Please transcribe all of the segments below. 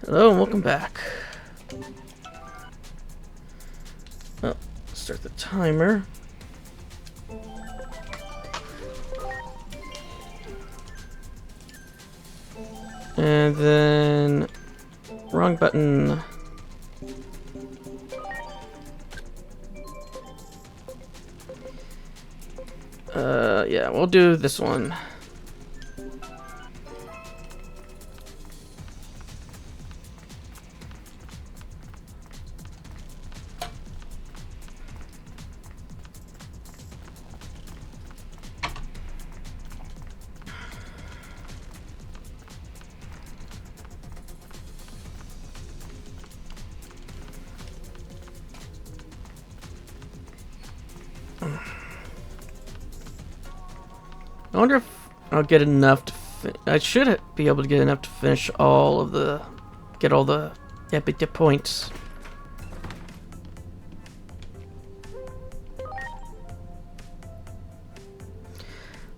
Hello and welcome back. Oh, start the timer. And then wrong button. Yeah, we'll do this one. I wonder if I'll get enough to I should be able to get enough to finish all of the... Get all the epic points.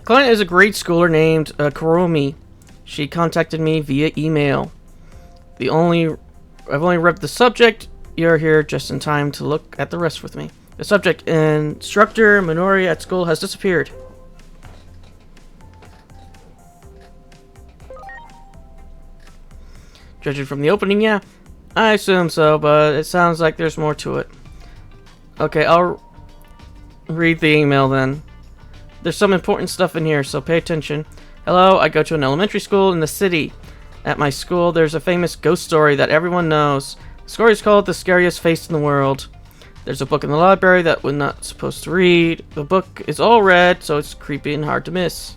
Client is a grade schooler named Kurumi. She contacted me via email. I've only read the subject. You're here just in time to look at the rest with me. The subject, instructor Minori at school has disappeared. Judging from the opening, yeah. I assume so, but it sounds like there's more to it. Okay, I'll read the email then. There's some important stuff in here, so pay attention. Hello, I go to an elementary school in the city. At my school, there's a famous ghost story that everyone knows. The story is called The Scariest Face in the World. There's a book in the library that we're not supposed to read. The book is all red, so it's creepy and hard to miss.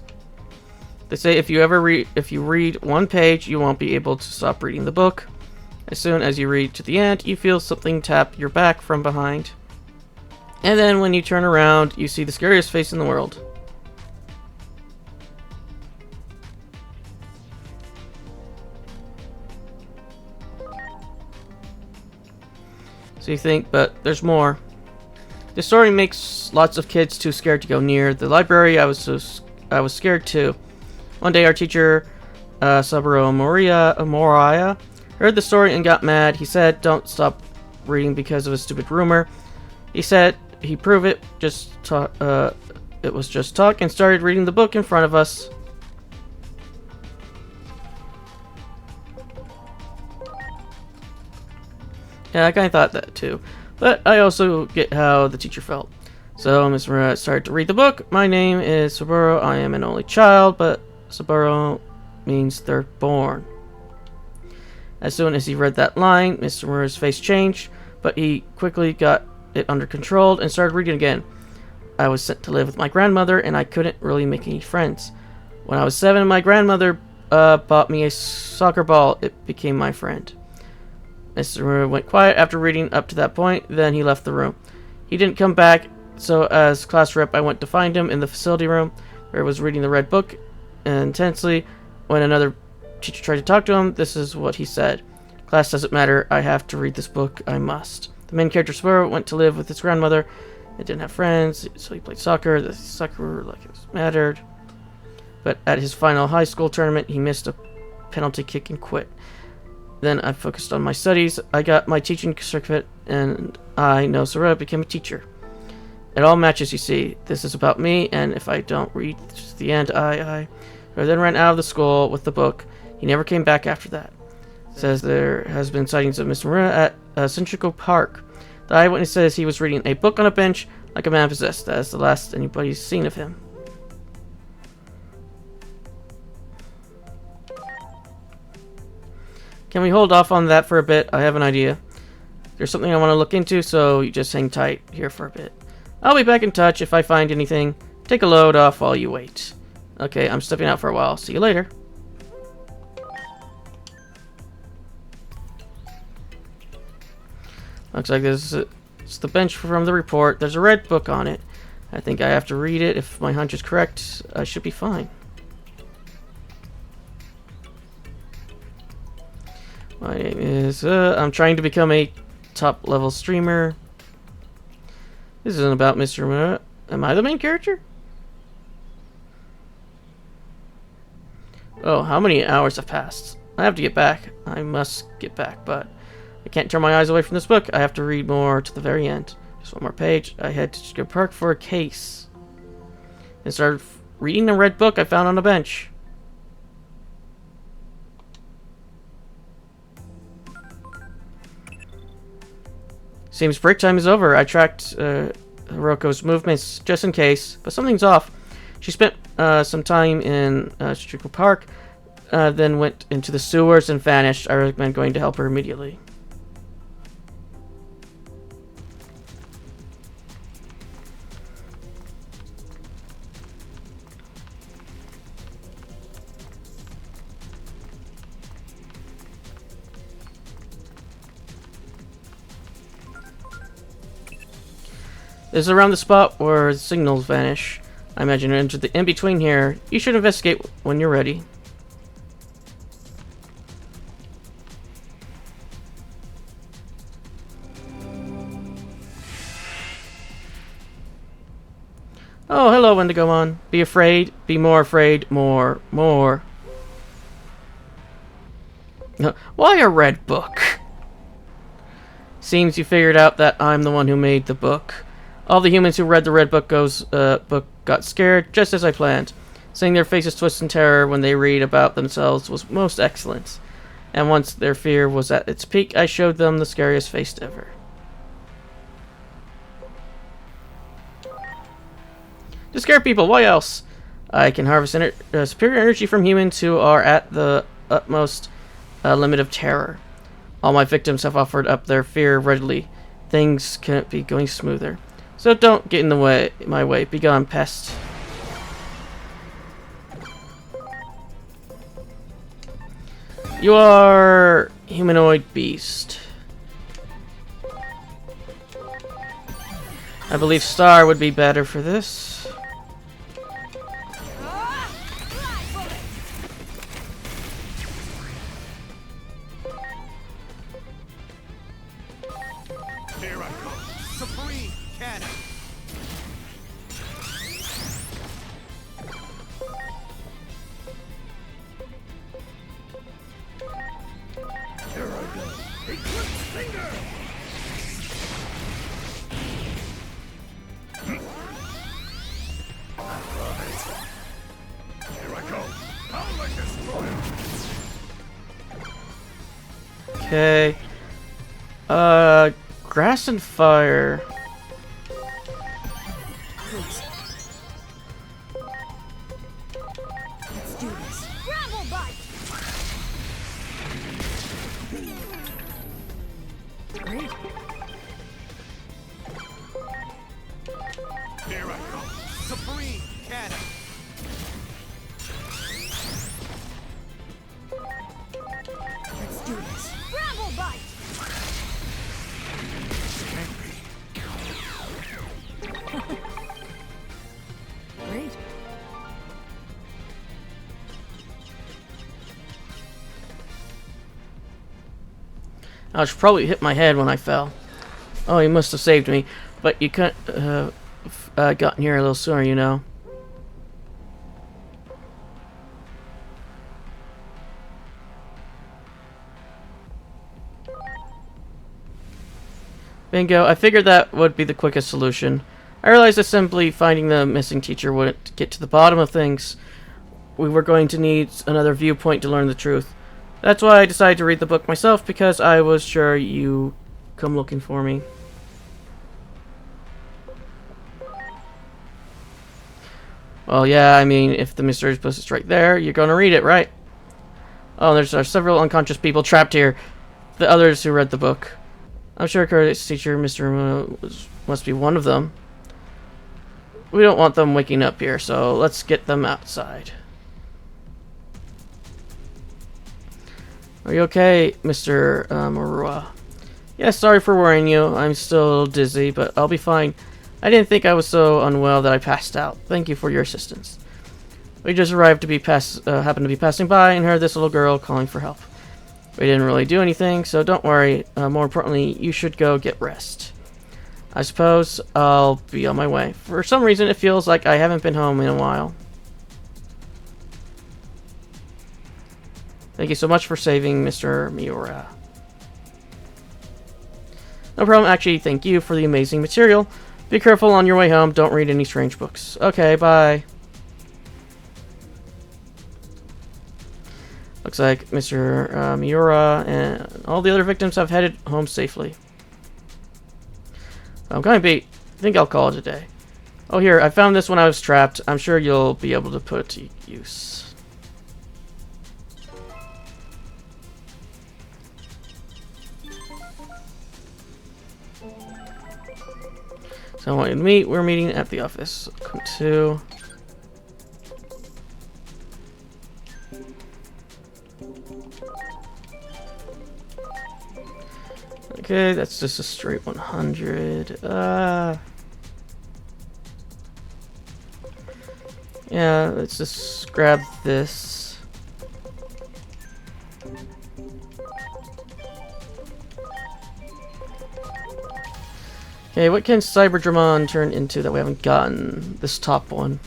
They say if you read one page, you won't be able to stop reading the book. As soon as you read to the end, you feel something tap your back from behind. And then when you turn around, you see the scariest face in the world. So you think, but there's more. The story makes lots of kids too scared to go near the library. I was scared too. One day our teacher, Saburo Moriya, heard the story and got mad. He said, don't stop reading because of a stupid rumor. He said he'd prove it, it was just talk, and started reading the book in front of us. Yeah, I kind of thought that too. But I also get how the teacher felt. So Miss Mura started to read the book. My name is Saburo. I am an only child, but Saburo means third born. As soon as he read that line, Mr. Mura's face changed, but he quickly got it under control and started reading again. I was sent to live with my grandmother, and I couldn't really make any friends. When I was 7, my grandmother bought me a soccer ball. It became my friend. Mr. Mura went quiet after reading up to that point, then he left the room. He didn't come back, so as class rep, I went to find him in the facility room, where he was reading the red book intensely. When another teacher tried to talk to him, this is what he said. Class doesn't matter, I have to read this book, I must. The main character, Saburo, went to live with his grandmother. He didn't have friends, so he played soccer. The soccer like it mattered. But at his final high school tournament, he missed a penalty kick and quit. Then I focused on my studies. I got my teaching certificate, and I know Saburo became a teacher. It all matches, you see. This is about me, and if I don't read to the end, I then ran out of the school with the book. He never came back after that. It says there has been sightings of Mr. Mura at Shinjuku Park. The eyewitness says he was reading a book on a bench like a man possessed. That is the last anybody's seen of him. Can we hold off on that for a bit? I have an idea. There's something I want to look into, so you just hang tight here for a bit. I'll be back in touch if I find anything. Take a load off while you wait. Okay, I'm stepping out for a while. See you later. Looks like this is the bench from the report. There's a red book on it. I think I have to read it. If my hunch is correct, I should be fine. My name is, I'm trying to become a top level streamer. This isn't about Mr. Mura. Am I the main character? Oh, how many hours have passed? I have to get back. I must get back, but I can't turn my eyes away from this book. I have to read more to the very end. Just one more page. I head to Chico Park for a case. And started reading the red book I found on a bench. Seems break time is over. I tracked Hiroko's movements just in case, but something's off. She spent some time in Chico Park, then went into the sewers and vanished. I recommend going to help her immediately. This is around the spot where the signals vanish. I imagine into the in-between here. You should investigate when you're ready. Oh, hello, Wendigomon. Be afraid. Be more afraid. More. Why a red book? Seems you figured out that I'm the one who made the book. All the humans who read the red book got scared, just as I planned. Seeing their faces twist in terror when they read about themselves was most excellent. And once their fear was at its peak, I showed them the scariest face ever. To scare people, why else? I can harvest superior energy from humans who are at the utmost limit of terror. All my victims have offered up their fear readily. Things can't be going smoother. So don't get in the way, my way. Begone, pest. You are humanoid beast. I believe Star would be better for this. Okay. Grass and fire. Let's do this. Gravel bite. Great. Here I go. Supreme Cannon. Let's do this. Gravel bite. Great. I should probably hit my head when I fell. Oh, he must have saved me. But you couldn't gotten here a little sooner, you know. Bingo. I figured that would be the quickest solution. I realized that simply finding the missing teacher wouldn't get to the bottom of things. We were going to need another viewpoint to learn the truth. That's why I decided to read the book myself, because I was sure you come looking for me. Well, yeah, I mean, if the mysterious book is right there, you're going to read it, right? Oh, there's several unconscious people trapped here. The others who read the book. I'm sure Kurt's teacher, Mr. must be one of them. We don't want them waking up here, so let's get them outside. Are you okay, Mr. Marua? Yeah, sorry for worrying you. I'm still a little dizzy, but I'll be fine. I didn't think I was so unwell that I passed out. Thank you for your assistance. We just arrived to happened to be passing by and heard this little girl calling for help. We didn't really do anything, so don't worry. More importantly, you should go get rest. I suppose I'll be on my way. For some reason, it feels like I haven't been home in a while. Thank you so much for saving Mr. Miura. No problem. Actually, thank you for the amazing material. Be careful on your way home. Don't read any strange books. Okay, bye. Looks like Mr. Miura and all the other victims have headed home safely. I'm going to be... I think I'll call it a day. Oh, here. I found this when I was trapped. I'm sure you'll be able to put it to use. So I want you to meet. We're meeting at the office. Come to. Okay, that's just a straight 100. Yeah, let's just grab this. Okay, what can Cyberdramon turn into that we haven't gotten? This top one.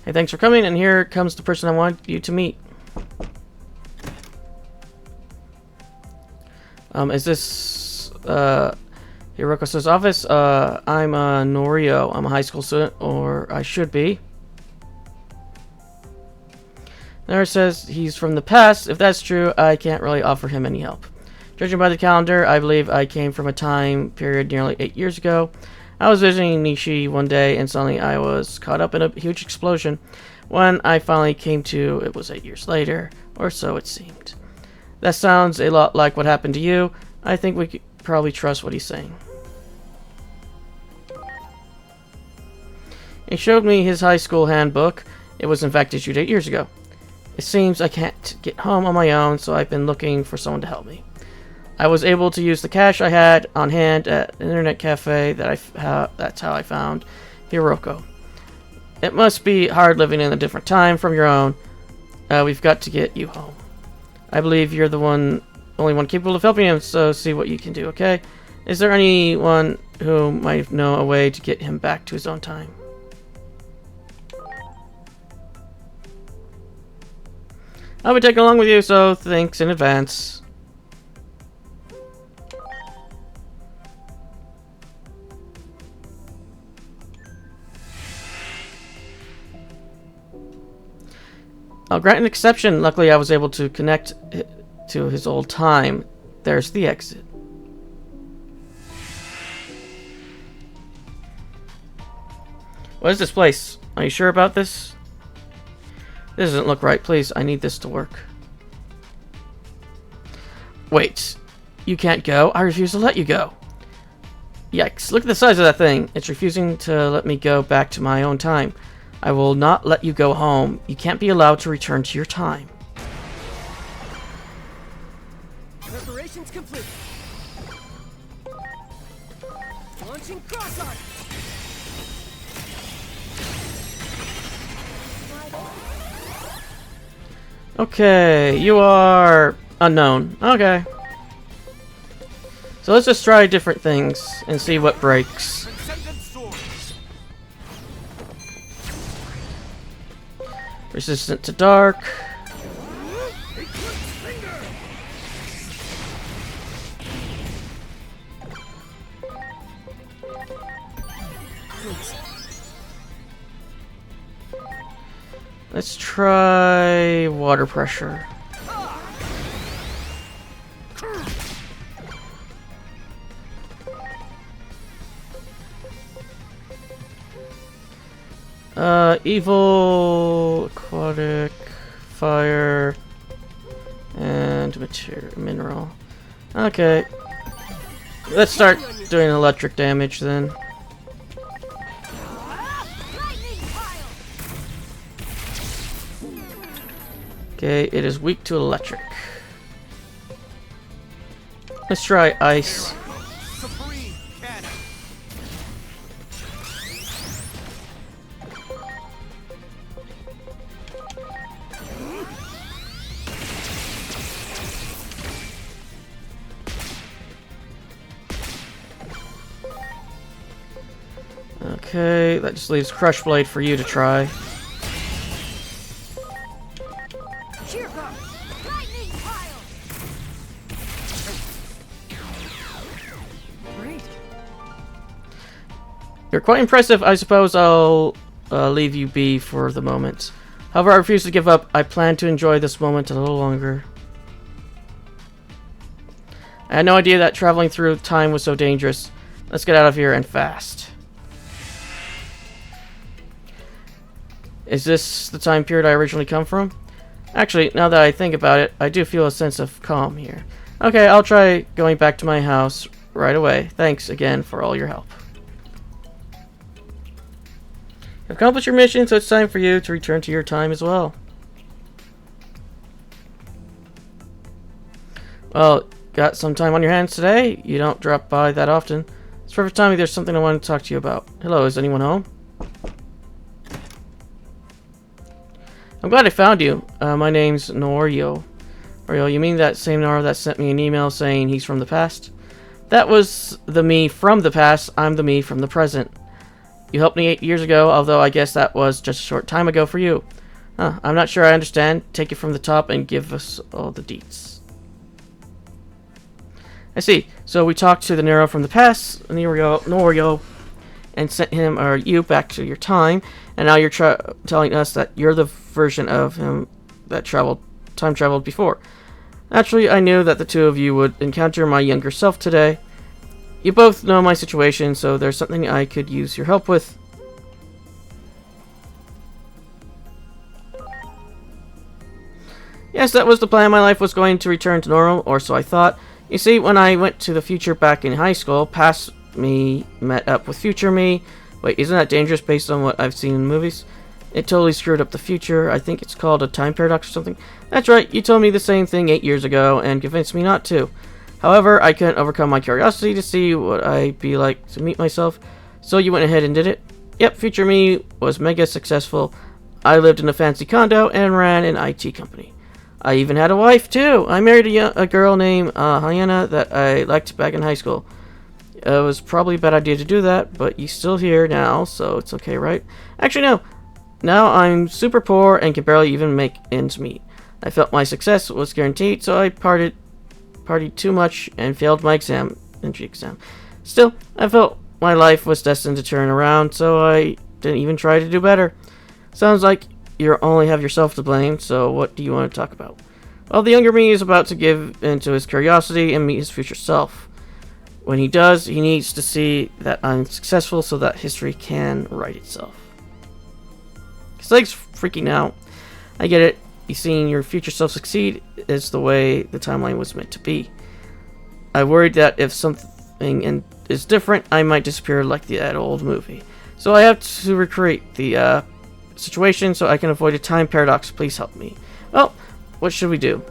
Hey, thanks for coming, and here comes the person I want you to meet. Is this, Hiroko's office? I'm, Norio. I'm a high school student, or I should be. There says he's from the past. If that's true, I can't really offer him any help. Judging by the calendar, I believe I came from a time period nearly 8 years ago. I was visiting Nishi one day, and suddenly I was caught up in a huge explosion. When I finally came to, it was 8 years later, or so it seemed. That sounds a lot like what happened to you. I think we could probably trust what he's saying. He showed me his high school handbook. It was in fact issued 8 years ago. It seems I can't get home on my own, so I've been looking for someone to help me. I was able to use the cash I had on hand at an internet cafe that's how I found Hiroko. It must be hard living in a different time from your own. We've got to get you home. I believe you're the only one capable of helping him, so see what you can do, okay? Is there anyone who might know a way to get him back to his own time? I'll be taking along with you, so thanks in advance. I'll grant an exception. Luckily, I was able to connect to his old time. There's the exit. What is this place? Are you sure about this? This doesn't look right. Please, I need this to work. Wait. You can't go? I refuse to let you go. Yikes. Look at the size of that thing. It's refusing to let me go back to my own time. I will not let you go home. You can't be allowed to return to your time. Preparations complete. Launching cross arc. Okay, you are unknown. Okay. So let's just try different things and see what breaks. Resistant to dark. Let's try water pressure. Evil, aquatic, fire, and mineral. Okay. Let's start doing electric damage then. Okay, it is weak to electric. Let's try ice. Supreme Cannon. Okay, that just leaves Crush Blade for you to try. Cheer go. Lightning pile. Great. You're quite impressive. I suppose I'll leave you be for the moment. However, I refuse to give up. I plan to enjoy this moment a little longer. I had no idea that traveling through time was so dangerous. Let's get out of here and fast. Is this the time period I originally come from? Actually, now that I think about it, I do feel a sense of calm here. Okay, I'll try going back to my house right away. Thanks again for all your help. You've accomplished your mission, so it's time for you to return to your time as well. Well, got some time on your hands today? You don't drop by that often. It's perfect timing. There's something I want to talk to you about. Hello, is anyone home? I'm glad I found you. My name's Norio. Norio, you mean that same Noro that sent me an email saying he's from the past? That was the me from the past. I'm the me from the present. You helped me 8 years ago, although I guess that was just a short time ago for you. I'm not sure I understand. Take it from the top and give us all the deets. I see. So we talked to the Nero from the past, Norio, and sent him or you back to your time, and now you're telling us that you're the version of him that time traveled before. Naturally, I knew that the two of you would encounter my younger self today. You both know my situation, so there's something I could use your help with. Yes, that was the plan. My life was going to return to normal, or so I thought. You see, when I went to the future back in high school, past me met up with future me. Wait, isn't that dangerous based on what I've seen in movies? It totally screwed up the future. I think it's called a time paradox or something. That's right, you told me the same thing 8 years ago and convinced me not to. However, I couldn't overcome my curiosity to see what I'd be like to meet myself, so you went ahead and did it. Yep, future me was mega successful. I lived in a fancy condo and ran an IT company. I even had a wife, too. I married a girl named Hyena that I liked back in high school. It was probably a bad idea to do that, but you're still here now, so it's okay, right? Actually, no. Now I'm super poor and can barely even make ends meet. I felt my success was guaranteed, so I partied too much and failed my entry exam. Still, I felt my life was destined to turn around, so I didn't even try to do better. Sounds like you only have yourself to blame, so what do you want to talk about? Well, the younger me is about to give in to his curiosity and meet his future self. When he does, he needs to see that I'm successful so that history can write itself. His leg's freaking out. I get it. You seeing your future self succeed is the way the timeline was meant to be. I worried that if something is different, I might disappear like that old movie. So I have to recreate the situation so I can avoid a time paradox. Please help me. Well, what should we do?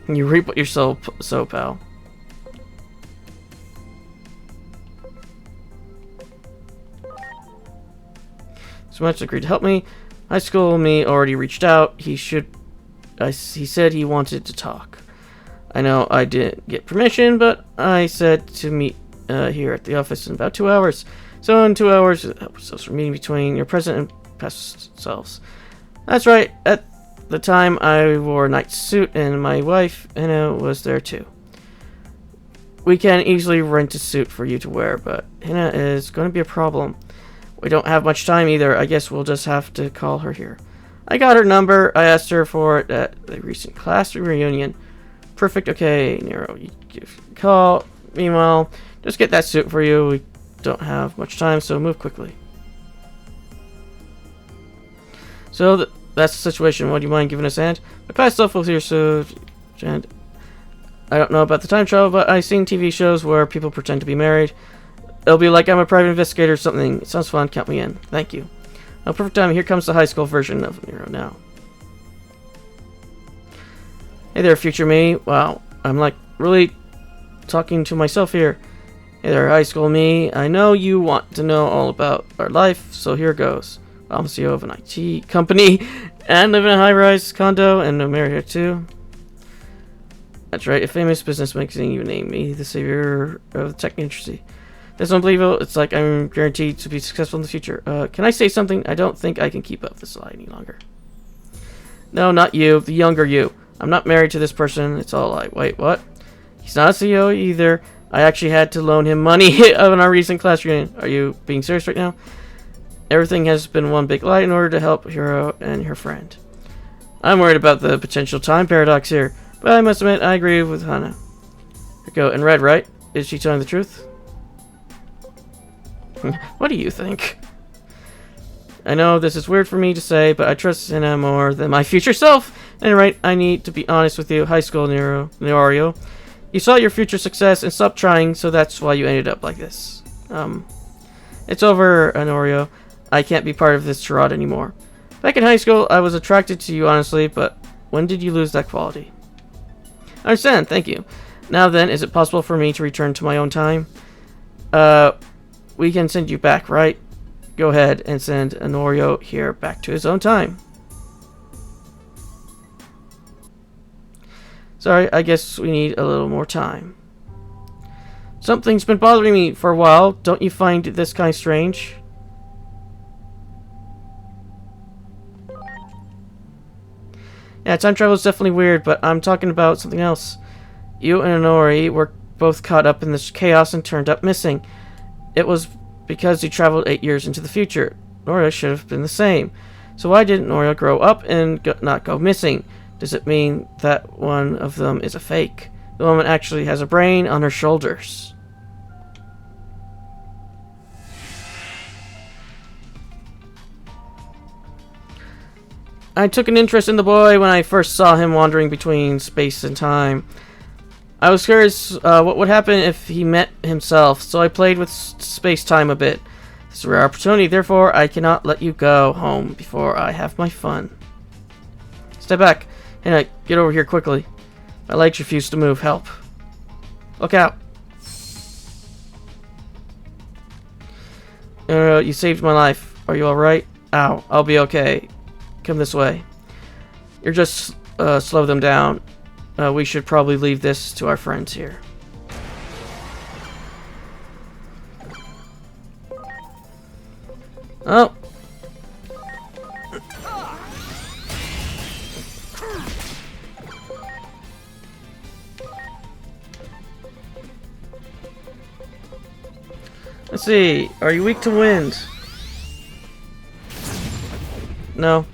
You reap what you sow, pal. So much agreed to help me. High school me already reached out. He said he wanted to talk. I know I didn't get permission, but I said to meet here at the office in about 2 hours. So in 2 hours, ourselves for meeting between your present and past selves. That's right. At the time, I wore a night suit, and my wife, Hina, was there too. We can easily rent a suit for you to wear, but Hina is going to be a problem. We don't have much time either. I guess we'll just have to call her here. I got her number. I asked her for it at the recent class reunion. Perfect. Okay, Nero, you give a call. Meanwhile, just get that suit for you. We don't have much time, so move quickly. So that's the situation. Would you mind giving us a hand? My past self was here, so... And I don't know about the time travel, but I've seen TV shows where people pretend to be married. It'll be like I'm a private investigator or something. It sounds fun. Count me in. Thank you. Oh, perfect time. Here comes the high school version of Nero now. Hey there, future me. Wow, I'm like really talking to myself here. Hey there, high school me. I know you want to know all about our life, so here goes. I'm the CEO of an IT company and live in a high-rise condo and I'm married here too. That's right, a famous business magazine even named me the savior of the tech industry. That's unbelievable. It's like I'm guaranteed to be successful in the future. Can I say something? I don't think I can keep up this lie any longer. No, not you. The younger you. I'm not married to this person. It's all like, wait, what? He's not a CEO either. I actually had to loan him money on our recent class reunion. Are you being serious right now? Everything has been one big lie in order to help Hiro and her friend. I'm worried about the potential time paradox here, but I must admit I agree with Hana. Here we go. And Red, right? Is she telling the truth? What do you think? I know this is weird for me to say, but I trust Hana more than my future self. And right, I need to be honest with you, high school Neorio. You saw your future success and stopped trying, so that's why you ended up like this. It's over, Norio. I can't be part of this charade anymore. Back in high school, I was attracted to you, honestly, but when did you lose that quality? I understand, thank you. Now then, is it possible for me to return to my own time? We can send you back, right? Go ahead and send Norio here back to his own time. Sorry, I guess we need a little more time. Something's been bothering me for a while. Don't you find this kind of strange? Yeah, time travel is definitely weird, but I'm talking about something else. You and Honori were both caught up in this chaos and turned up missing. It was because you traveled 8 years into the future. Norio should have been the same. So why didn't Norio grow up and not go missing? Does it mean that one of them is a fake? The woman actually has a brain on her shoulders. I took an interest in the boy when I first saw him wandering between space and time. I was curious what would happen if he met himself, so I played with space-time a bit. This is a rare opportunity, therefore I cannot let you go home before I have my fun. Step back. Hey, get over here quickly. My legs refuse to move. Help. Look out. You saved my life. Are you alright? Ow. I'll be okay. Come this way. You're just slow them down. We should probably leave this to our friends here. Oh. Let's see. Are you weak to wind? No.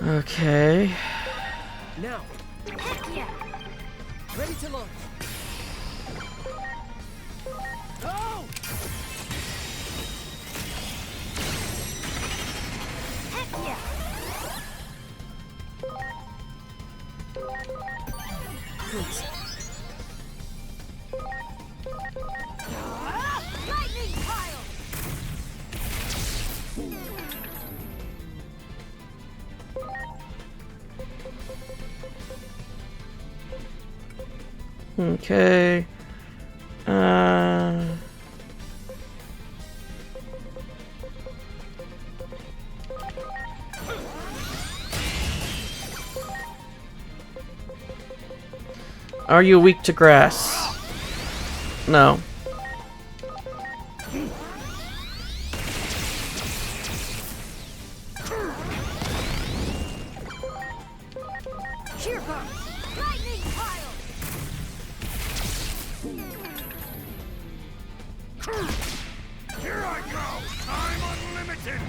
Okay. Now. Heck yeah! Ready to launch. Go! Heck yeah! Please. Lightning pile! Okay. Are you weak to grass? No. Cheer bump! Lightning pile! Here I go! I'm unlimited!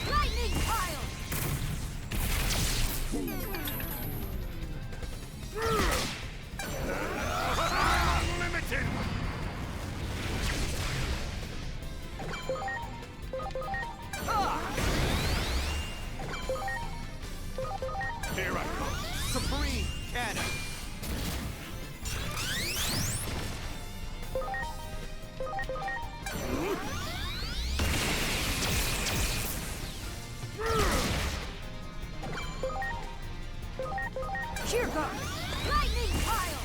Lightning pile! Unlimited! Here I go! Supreme Cannon! Here goes! Lightning pile!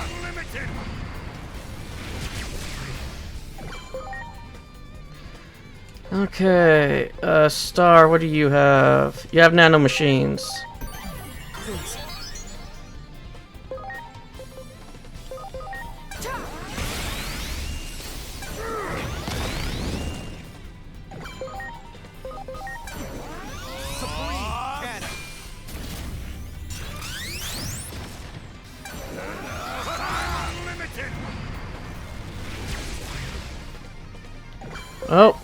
Unlimited! Okay, Star, what do you have? You have nano machines. Please. Supreme Cannon! Unlimited! Oh.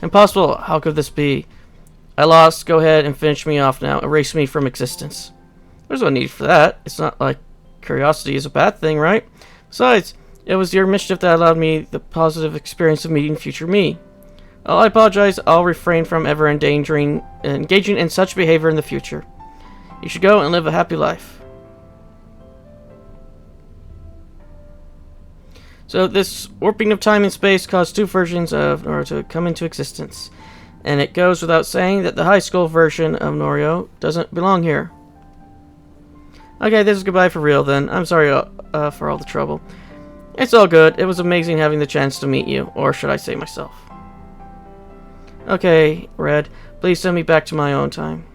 Impossible. How could this be? I lost. Go ahead and finish me off now. Erase me from existence. There's no need for that. It's not like curiosity is a bad thing, right? Besides, it was your mischief that allowed me the positive experience of meeting future me. I apologize. I'll refrain from ever engaging in such behavior in the future. You should go and live a happy life. So this warping of time and space caused two versions of Norio to come into existence. And it goes without saying that the high school version of Norio doesn't belong here. Okay, this is goodbye for real then. I'm sorry for all the trouble. It's all good. It was amazing having the chance to meet you. Or should I say myself. Okay, Red. Please send me back to my own time.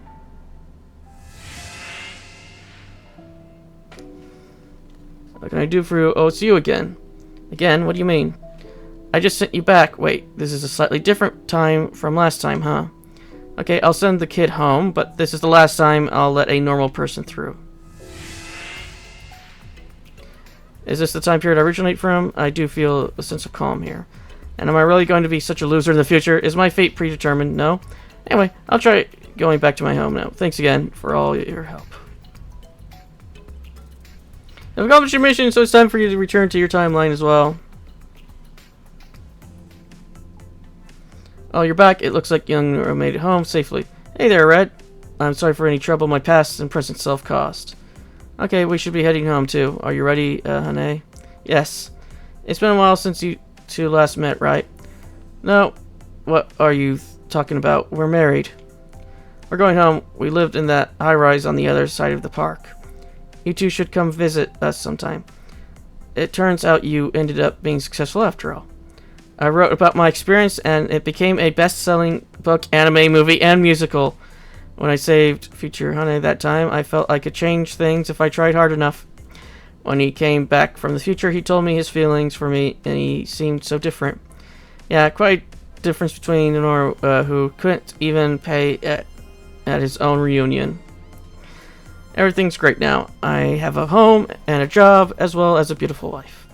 What can I do for you? Oh, it's you again. Again? What do you mean? I just sent you back. Wait, this is a slightly different time from last time, huh? Okay, I'll send the kid home, but this is the last time I'll let a normal person through. Is this the time period I originate from? I do feel a sense of calm here. And am I really going to be such a loser in the future? Is my fate predetermined? No? Anyway, I'll try going back to my home now. Thanks again for all your help. I've accomplished your mission, so it's time for you to return to your timeline as well. Oh, you're back. It looks like young Nora made it home safely. Hey there, Red. I'm sorry for any trouble my past and present self caused. Okay, we should be heading home too. Are you ready, Hane? Yes. It's been a while since you two last met, right? No. What are you talking about? We're married. We're going home. We lived in that high-rise on the other side of the park. You two should come visit us sometime. It turns out you ended up being successful after all. I wrote about my experience, and it became a best-selling book, anime, movie, and musical. When I saved future Hane that time, I felt I could change things if I tried hard enough. When he came back from the future, he told me his feelings for me, and he seemed so different. Yeah, quite a difference between Nora, who couldn't even pay at his own reunion. Everything's great now. I have a home and a job, as well as a beautiful wife.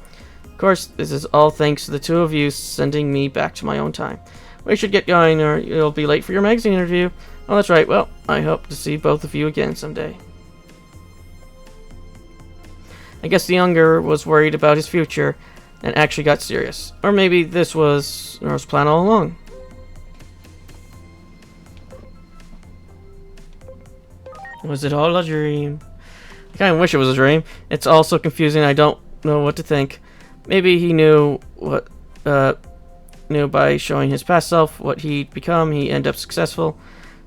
Of course, this is all thanks to the two of you sending me back to my own time. We should get going, or you'll be late for your magazine interview. Oh, that's right. Well, I hope to see both of you again someday. I guess the younger was worried about his future and actually got serious. Or maybe this was Nora's plan all along. Was it all a dream? I kind of wish it was a dream. It's all so confusing. I don't know what to think. Maybe he knew what knew by showing his past self what he'd become. He ended up successful.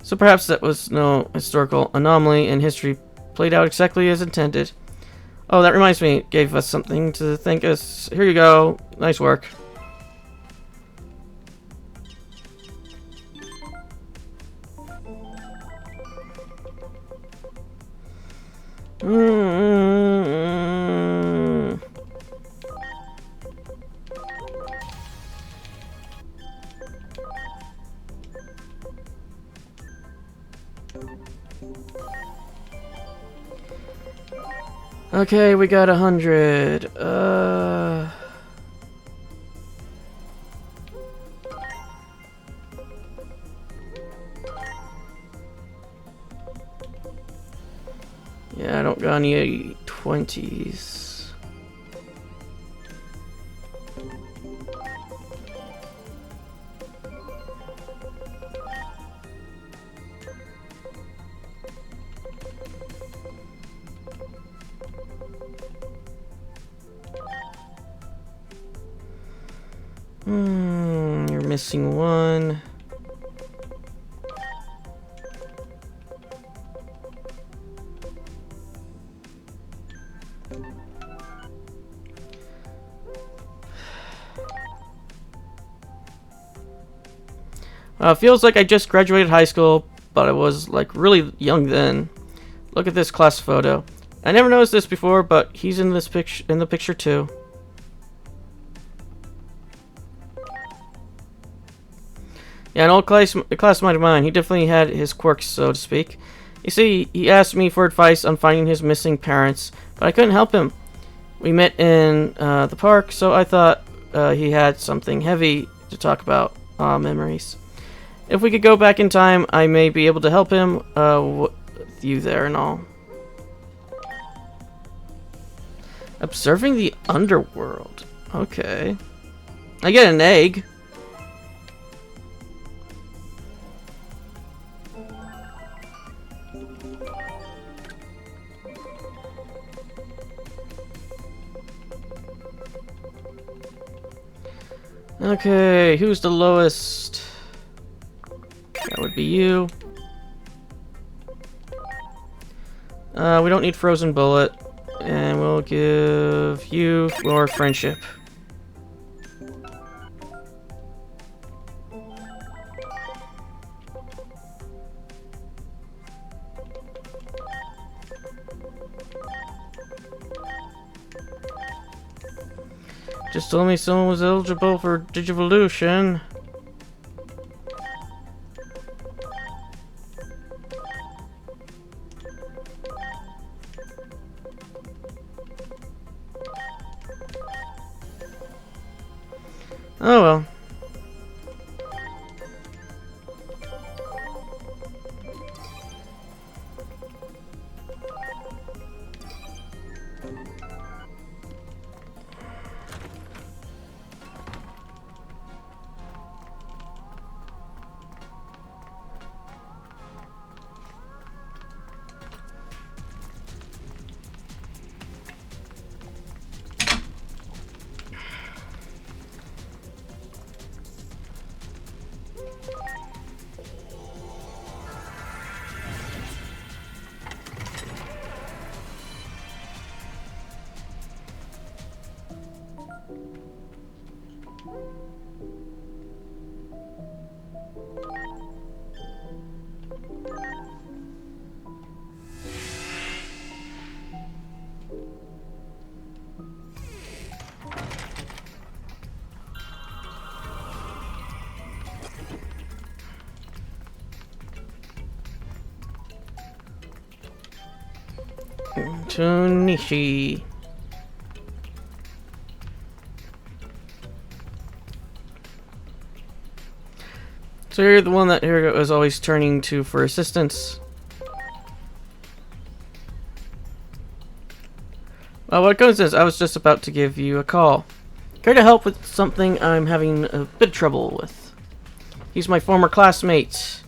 So perhaps that was no historical anomaly, and history played out exactly as intended. Oh, that reminds me. It gave us something to think us. Here you go. Nice work. Okay, we got 100. Yeah, I don't got any 20s. You're missing one. Feels like I just graduated high school, but I was like really young then. Look at this class photo. I never noticed this before, but he's in this picture in the picture too. Yeah, an old classmate of mine. He definitely had his quirks, so to speak. You see, he asked me for advice on finding his missing parents, but I couldn't help him. We met in the park, so I thought he had something heavy to talk about. Memories. If we could go back in time, I may be able to help him with you there and all. Observing the underworld. Okay. I get an egg. Okay, who's the lowest? That would be you. We don't need Frozen Bullet. And we'll give you your friendship. Just told me someone was eligible for Digivolution. Oh well. Tunishi. So you're the one that Hirgo is always turning to for assistance. What coincidence, I was just about to give you a call. Care to help with something I'm having a bit of trouble with. He's my former classmate,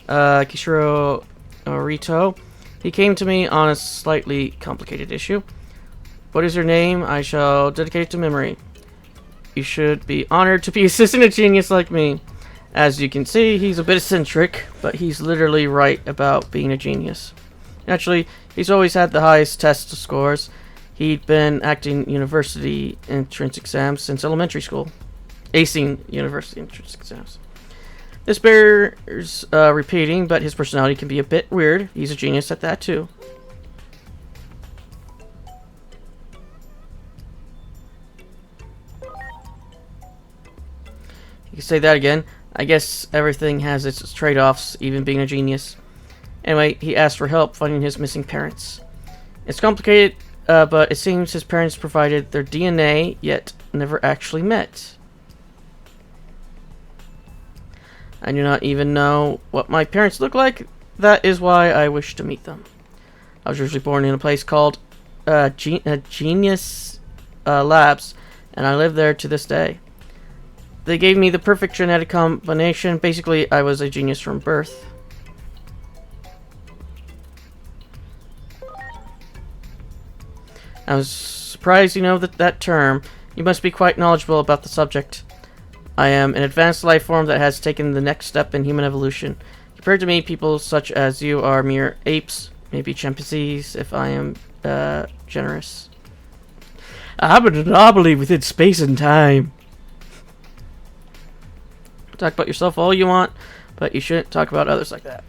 Kishiro Rito. He came to me on a slightly complicated issue. What is your name? I shall dedicate it to memory. You should be honored to be assisting a genius like me. As you can see, he's a bit eccentric, but he's literally right about being a genius. Actually, he's always had the highest test scores. He'd been acting university entrance exams since elementary school. Acing university entrance exams. This bears repeating, but his personality can be a bit weird. He's a genius at that, too. You can say that again. I guess everything has its trade-offs, even being a genius. Anyway, he asked for help finding his missing parents. It's complicated, but it seems his parents provided their DNA, yet never actually met. I do not even know what my parents look like. That is why I wish to meet them. I was originally born in a place called Genius Labs, and I live there to this day. They gave me the perfect genetic combination. Basically, I was a genius from birth. I was surprised you know that term. You must be quite knowledgeable about the subject. I am an advanced life form that has taken the next step in human evolution. Compared to me, people such as you are mere apes, maybe chimpanzees, if I am generous. I'm an anomaly within space and time. Talk about yourself all you want, but you shouldn't talk about others like that.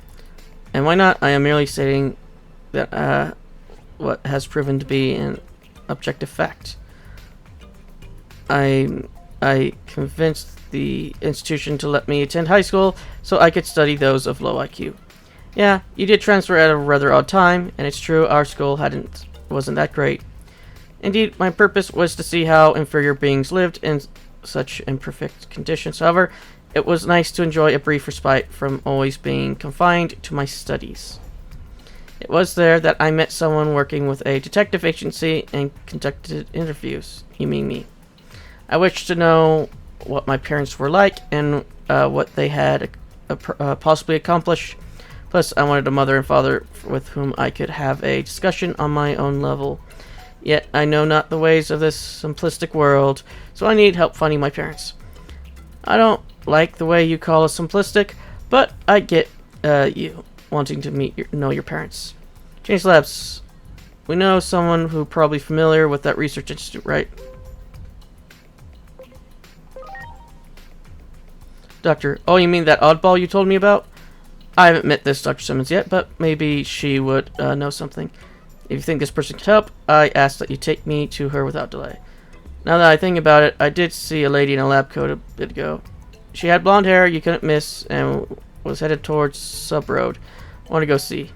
And why not? I am merely stating that what has proven to be an objective fact. I convinced the institution to let me attend high school so I could study those of low IQ. Yeah, you did transfer at a rather odd time, and it's true our school wasn't that great. Indeed, my purpose was to see how inferior beings lived in such imperfect conditions. However, it was nice to enjoy a brief respite from always being confined to my studies. It was there that I met someone working with a detective agency and conducted interviews. You mean me. I wished to know what my parents were like and what they had possibly accomplished. Plus, I wanted a mother and father with whom I could have a discussion on my own level. Yet, I know not the ways of this simplistic world, so I need help finding my parents. I don't like the way you call us simplistic, but I get you wanting to know your parents. Genius Labs. We know someone who probably familiar with that research institute, right? Doctor. Oh, you mean that oddball you told me about? I haven't met this Dr. Simmons yet, but maybe she would know something. If you think this person could help, I ask that you take me to her without delay. Now that I think about it, I did see a lady in a lab coat a bit ago. She had blonde hair you couldn't miss and was headed towards Sub Road. I want to go see.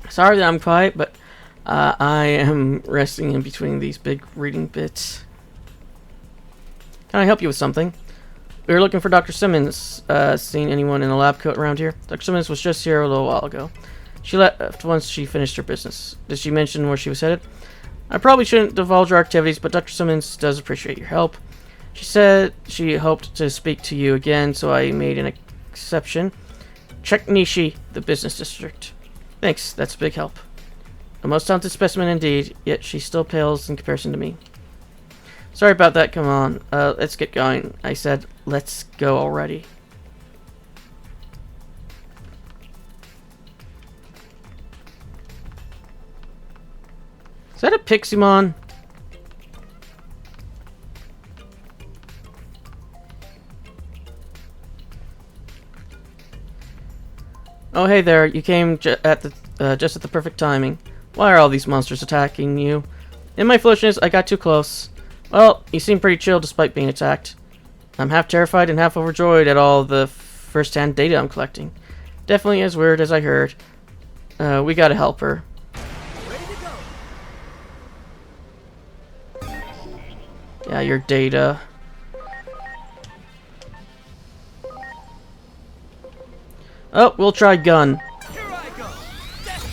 Sorry that I'm quiet, but I am resting in between these big reading bits. Can I help you with something? We were looking for Dr. Simmons. Seen anyone in a lab coat around here? Dr. Simmons was just here a little while ago. She left once she finished her business. Did she mention where she was headed? I probably shouldn't divulge our activities, but Dr. Simmons does appreciate your help. She said she hoped to speak to you again, so I made an exception. Check Nishi, the business district. Thanks, that's a big help. A most talented specimen indeed, yet she still pales in comparison to me. Sorry about that, come on. Let's get going. I said, let's go already. Is that a Piximon? Oh, hey there. You came just at the perfect timing. Why are all these monsters attacking you? In my foolishness, I got too close. Well, you seem pretty chill despite being attacked. I'm half terrified and half overjoyed at all the first-hand data I'm collecting. Definitely as weird as I heard. We gotta help her. Yeah, your data. Oh, we'll try gun. Here I go. Death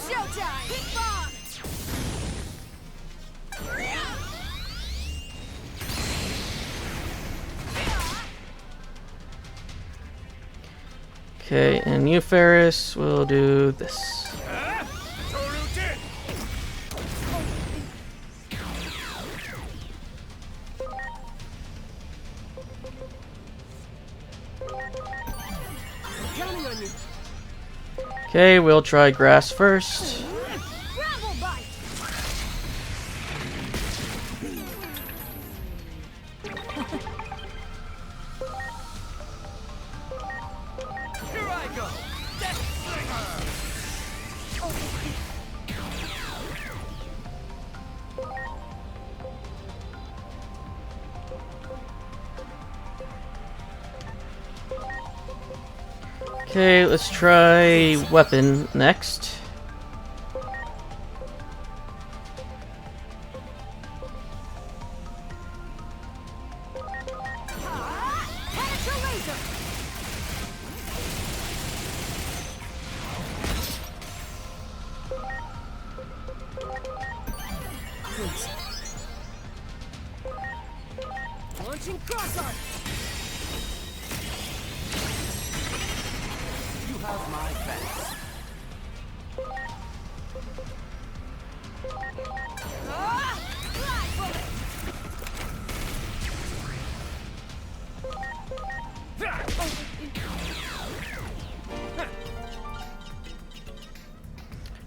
Showtime! Big bomb! Okay, and you, Ferris, will do this. Toru-ken! Counting on you. Okay, we'll try grass first. Bramble bite! Here I go! Death Slinger! Okay, let's try weapon next. Penetra laser! Please. Launching cross arm. You have my thanks. Fly bullet!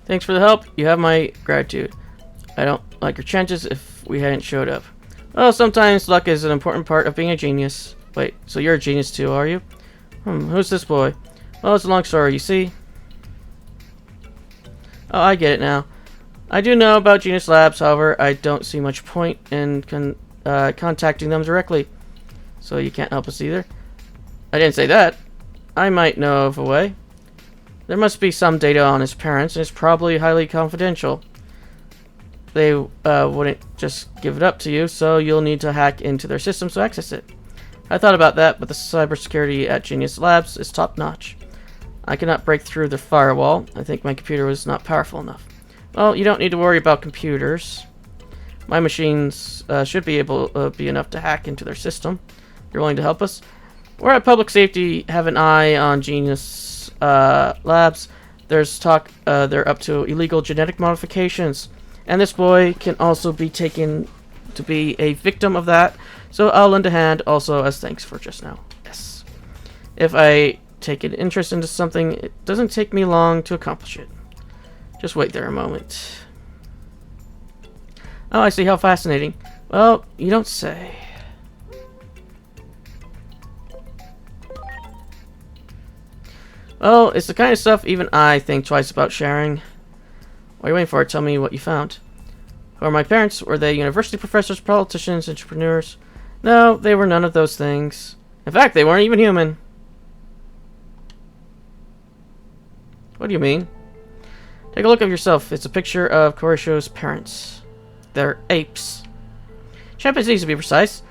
Thanks for the help. You have my gratitude. I don't like your chances if we hadn't showed up. Well, sometimes luck is an important part of being a genius. Wait, so you're a genius too, are you? Who's this boy? Well, it's a long story, you see. Oh, I get it now. I do know about Genius Labs, however, I don't see much point in contacting them directly. So you can't help us either. I didn't say that. I might know of a way. There must be some data on his parents, and it's probably highly confidential. They wouldn't just give it up to you, so you'll need to hack into their systems to access it. I thought about that, but the cybersecurity at Genius Labs is top-notch. I cannot break through their firewall. I think my computer was not powerful enough. Well, you don't need to worry about computers. My machines should be able to be enough to hack into their system. You're willing to help us? We're at Public Safety, have an eye on Genius Labs. There's talk they're up to illegal genetic modifications. And this boy can also be taken to be a victim of that. So I'll lend a hand also as thanks for just now. Yes. If I take an interest into something, it doesn't take me long to accomplish it. Just wait there a moment. Oh, I see. How fascinating. Well, you don't say. Well, it's the kind of stuff even I think twice about sharing. What are you waiting for? Tell me what you found. Who are my parents? Were they university professors, politicians, entrepreneurs? No, they were none of those things. In fact, they weren't even human. What do you mean? Take a look at yourself. It's a picture of Korisho's parents. They're apes. Chimpanzees, to be precise.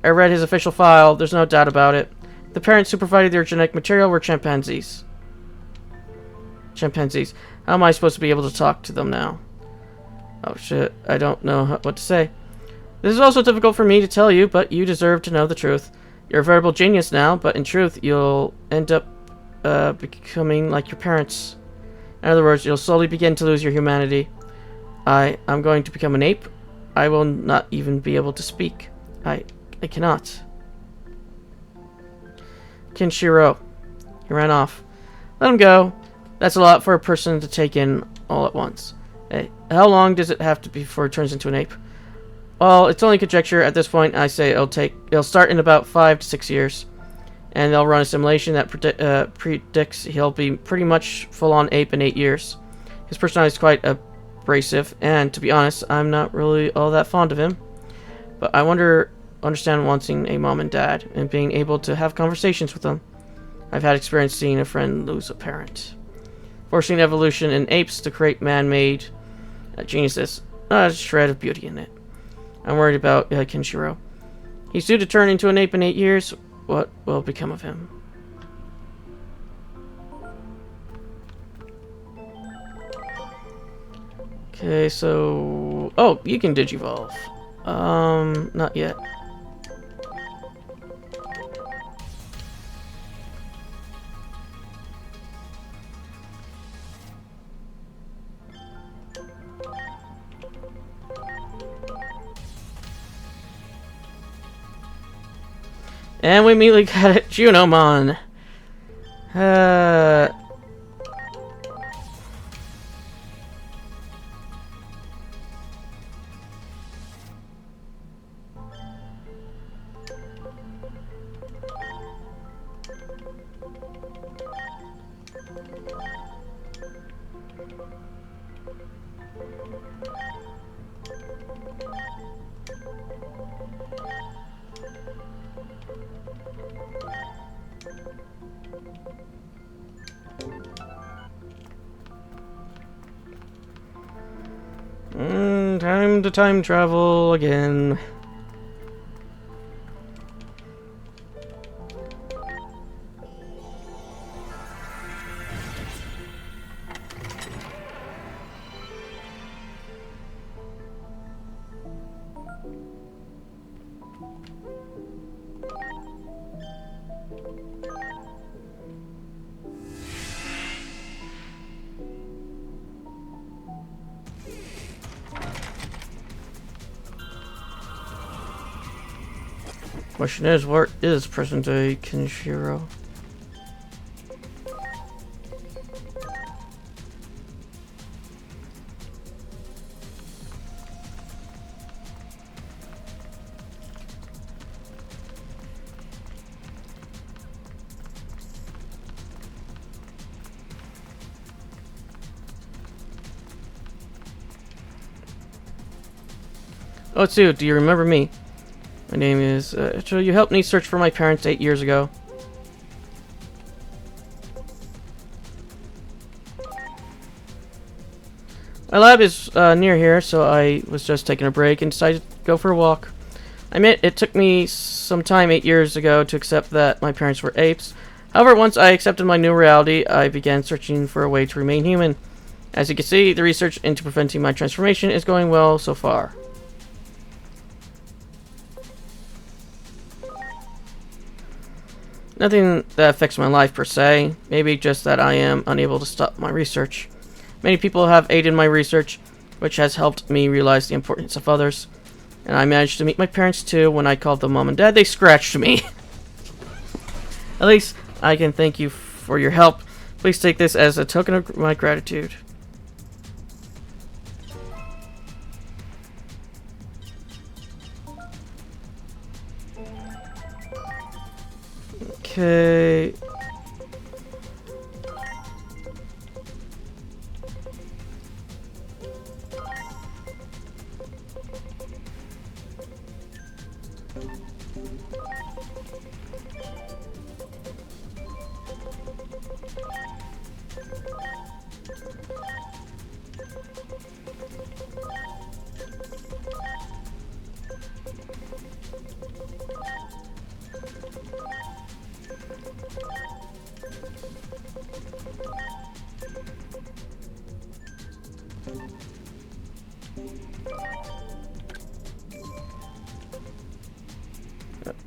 I read his official file. There's no doubt about it. The parents who provided their genetic material were chimpanzees. Chimpanzees. How am I supposed to be able to talk to them now? Oh shit, I don't know what to say. This is also difficult for me to tell you, but you deserve to know the truth. You're a veritable genius now, but in truth, you'll end up becoming like your parents. In other words, you'll slowly begin to lose your humanity. I'm going to become an ape. I will not even be able to speak. I cannot. Kenshiro. He ran off. Let him go. That's a lot for a person to take in all at once. Hey, how long does it have to be before it turns into an ape? Well, it's only conjecture at this point. I say it'll start in about 5 to 6 years. And they'll run a simulation that predicts he'll be pretty much full-on ape in 8 years. His personality is quite abrasive, and to be honest, I'm not really all that fond of him. But I understand wanting a mom and dad, and being able to have conversations with them. I've had experience seeing a friend lose a parent. Forcing evolution in apes to create man-made geniuses. Not a shred of beauty in it. I'm worried about Kenshiro. He's due to turn into an ape in 8 years. What will become of him? Okay, so... Oh, you can Digivolve. Not yet. And we immediately got it, Junomon. Time to time travel again. Question is, what is present-day Kenshiro? Oh, Tsu, do you remember me? My name is, so you helped me search for my parents 8 years ago. My lab is near here, so I was just taking a break and decided to go for a walk. I admit it took me some time 8 years ago to accept that my parents were apes. However, once I accepted my new reality, I began searching for a way to remain human. As you can see, the research into preventing my transformation is going well so far. Nothing that affects my life per se, maybe just that I am unable to stop my research. Many people have aided my research, which has helped me realize the importance of others. And I managed to meet my parents too. When I called them Mom and Dad, they scratched me. At least I can thank you for your help. Please take this as a token of my gratitude. Okay.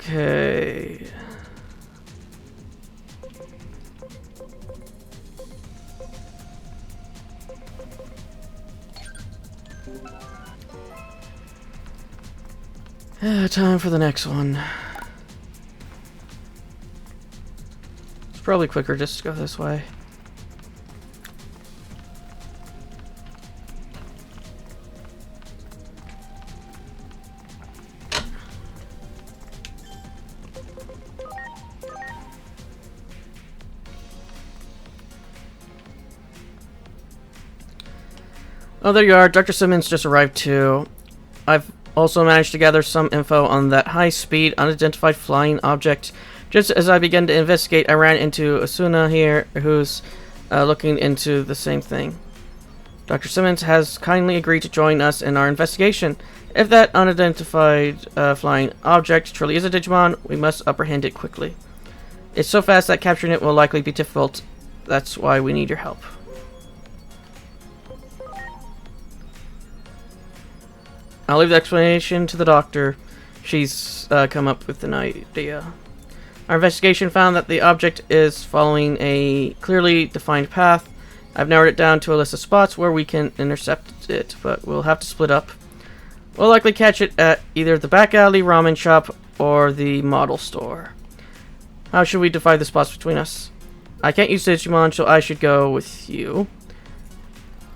Okay. Time for the next one. It's probably quicker just to go this way. Oh, there you are. Dr. Simmons just arrived too. I've also managed to gather some info on that high-speed, unidentified flying object. Just as I began to investigate, I ran into Asuna here, who's looking into the same thing. Dr. Simmons has kindly agreed to join us in our investigation. If that unidentified flying object truly is a Digimon, we must apprehend it quickly. It's so fast that capturing it will likely be difficult. That's why we need your help. I'll leave the explanation to the doctor. She's come up with an idea. Our investigation found that the object is following a clearly defined path. I've narrowed it down to a list of spots where we can intercept it, but we'll have to split up. We'll likely catch it at either the back alley ramen shop or the model store. How should we divide the spots between us? I can't use Digimon, so I should go with you.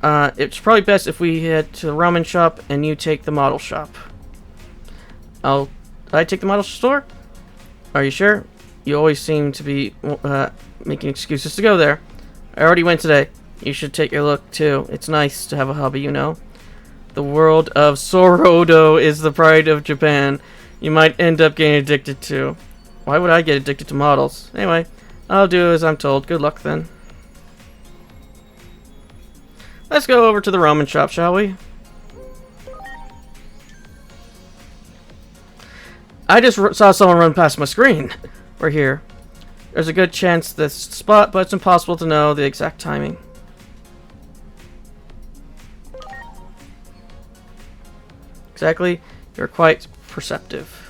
It's probably best if we head to the ramen shop and you take the model shop. I take the model store? Are you sure? You always seem to be making excuses to go there. I already went today. You should take a look too. It's nice to have a hobby, you know. The world of Sorodo is the pride of Japan. You might end up getting addicted to. Why would I get addicted to models? Anyway, I'll do as I'm told. Good luck then. Let's go over to the ramen shop, shall we? I just saw someone run past my screen. We're here. There's a good chance this spot, but it's impossible to know the exact timing. Exactly. You're quite perceptive.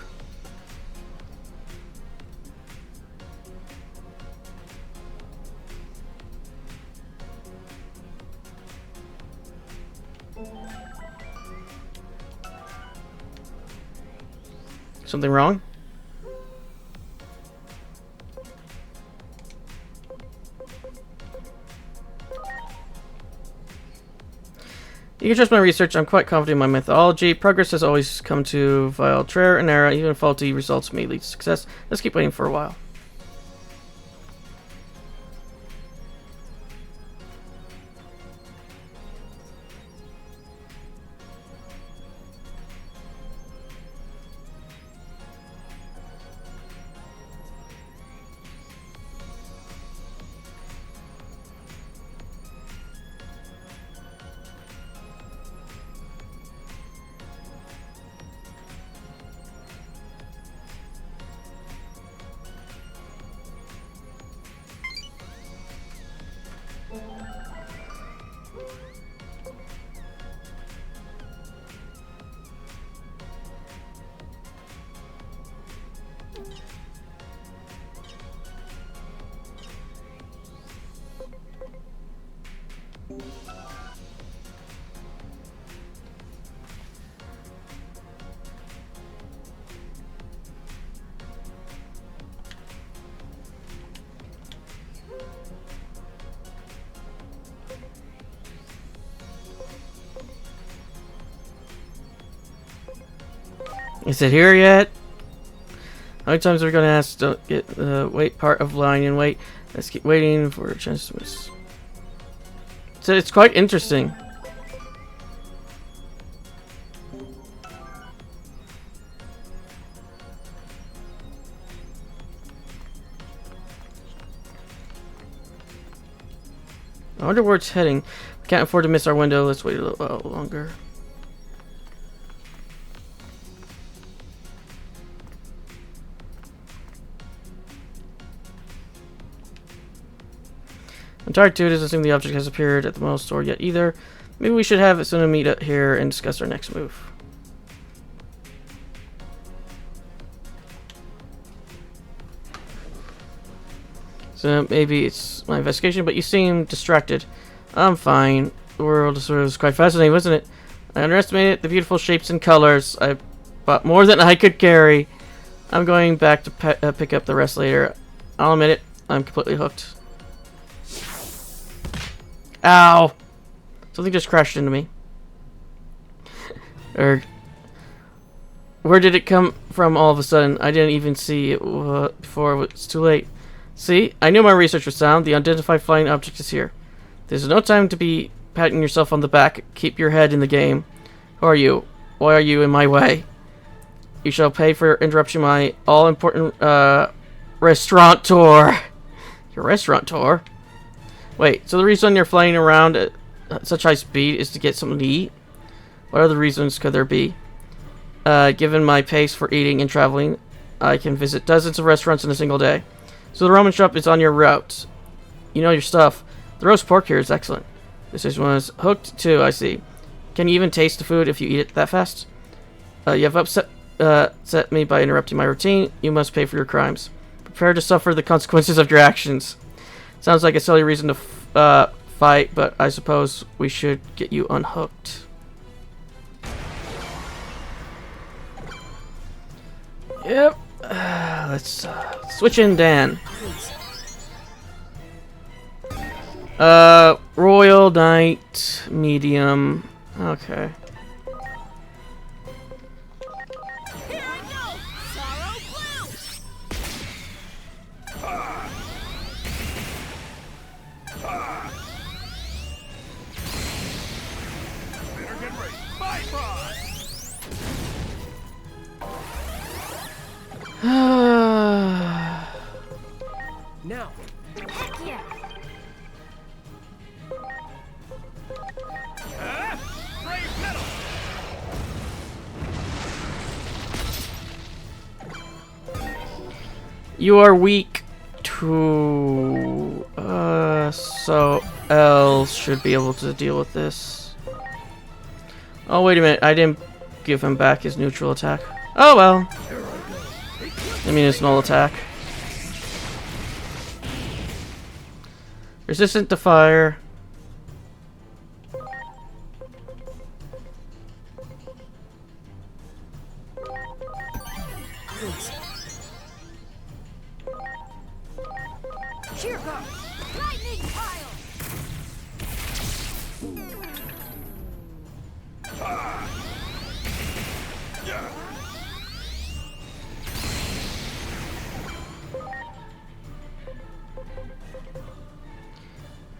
Something wrong? You can trust my research. I'm quite confident in my methodology. Progress has always come to via trial and error. Even faulty results may lead to success. Let's keep waiting for a while. Is it here yet? How many times are we going to ask to get the wait part of line and wait? Let's keep waiting for a chance to miss. So it's quite interesting. I wonder where it's heading. We can't afford to miss our window. Let's wait a little while longer. I'm tired too. It doesn't assume the object has appeared at the model store yet either. Maybe we should have Asuna meet up here and discuss our next move. So maybe it's my investigation, but you seem distracted. I'm fine. The world is quite fascinating, wasn't it? I underestimated the beautiful shapes and colors. I bought more than I could carry. I'm going back to pick up the rest later. I'll admit it. I'm completely hooked. Ow! Something just crashed into me. Where did it come from all of a sudden? I didn't even see it before it was too late. See? I knew my research was sound. The unidentified flying object is here. There's no time to be patting yourself on the back. Keep your head in the game. Who are you? Why are you in my way? You shall pay for interrupting my all-important restaurateur. Your restaurateur? Wait, so the reason you're flying around such high speed is to get something to eat? What other reasons could there be? Given my pace for eating and traveling, I can visit dozens of restaurants in a single day. So the ramen shop is on your route. You know your stuff. The roast pork here is excellent. This is one is hooked too, I see. Can you even taste the food if you eat it that fast? You have upset me by interrupting my routine. You must pay for your crimes. Prepare to suffer the consequences of your actions. Sounds like a silly reason to fight, but I suppose we should get you unhooked. Yep. Let's switch in Dan. Royal Knight, medium. Okay. Here I go! Sorrow Clown! Better get ready. Bifrost! Now. Heck yeah! Brave metal! You are weak to... so L should be able to deal with this. Oh, wait a minute. I didn't give him back his neutral attack. Oh, well. I mean, his null attack. Resistant to fire. Here goes! Lightning pile!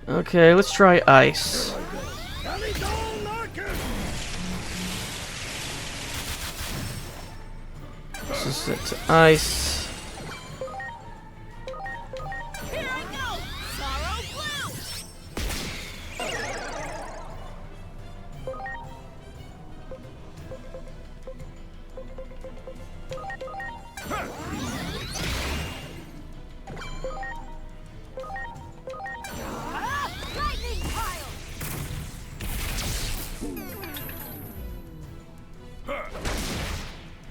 Okay, let's try ice. Resistant to ice. Here I go! Sorrow Clown! Lightning pile!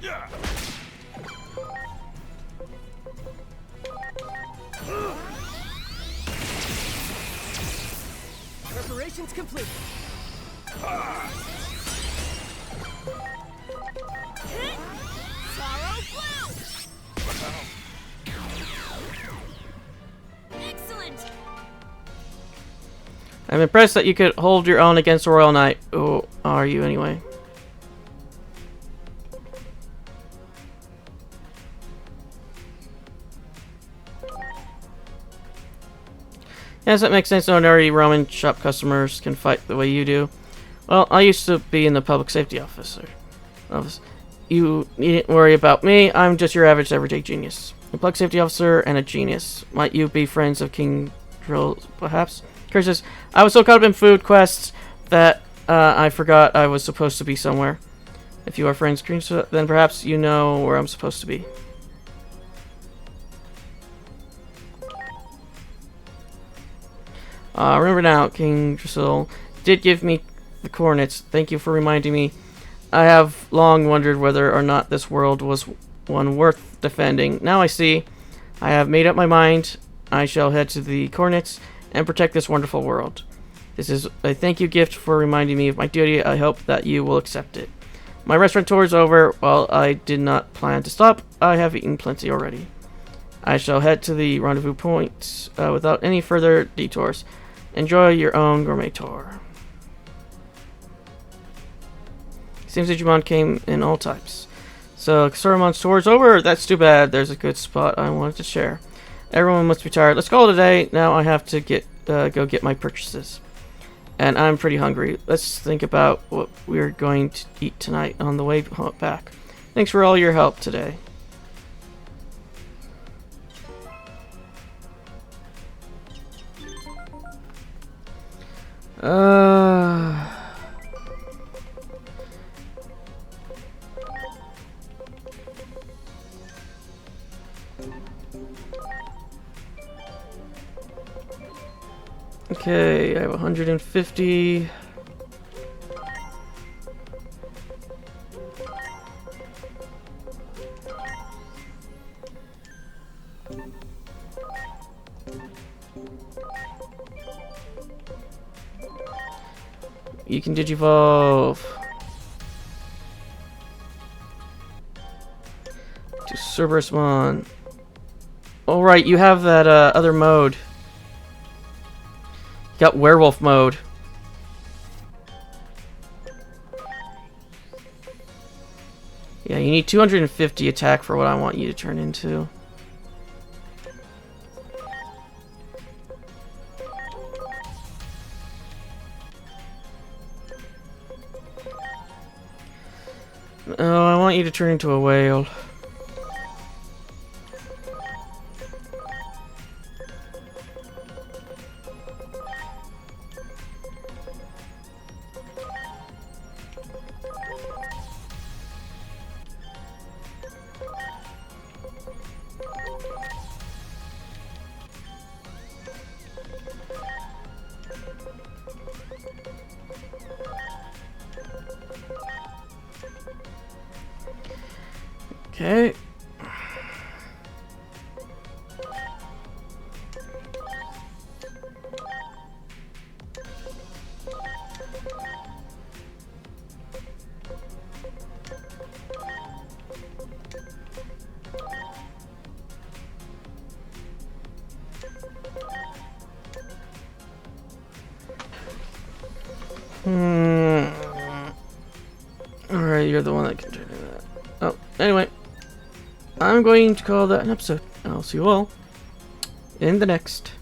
Yeah! Preparations complete. Hit! Sorrow Clown! Excellent! I'm impressed that you could hold your own against a Royal Knight. Oh, are you anyway? Yes, that makes sense. Ordinary Roman shop customers can fight the way you do. Well, I used to be in the public safety office. You needn't worry about me. I'm just your average everyday genius. A public safety officer and a genius. Might you be friends of King Drill, perhaps? Curses. I was so caught up in food quests that I forgot I was supposed to be somewhere. If you are friends, then perhaps you know where I'm supposed to be. Remember now, King Drill did give me the coordinates. Thank you for reminding me. I have long wondered whether or not this world was one worth defending. Now I see. I have made up my mind. I shall head to the coordinates and protect this wonderful world. This is a thank you gift for reminding me of my duty. I hope that you will accept it. My restaurant tour is over. While I did not plan to stop, I have eaten plenty already. I shall head to the rendezvous point without any further detours. Enjoy your own gourmet tour. Seems Digimon came in all types. So, Soromon's tour is over. That's too bad. There's a good spot I wanted to share. Everyone must be tired. Let's call it a day. Now I have to go get my purchases. And I'm pretty hungry. Let's think about what we're going to eat tonight on the way back. Thanks for all your help today. Okay, I have 150. You can digivolve to Cerberusmon. Oh right, you have that other mode. You got werewolf mode. Yeah, you need 250 attack for what I want you to turn into. Oh, I want you to turn into a whale. Okay. Alright, you're the one that can turn into that. Oh, anyway. I'm going to call that an episode. I'll see you all in the next.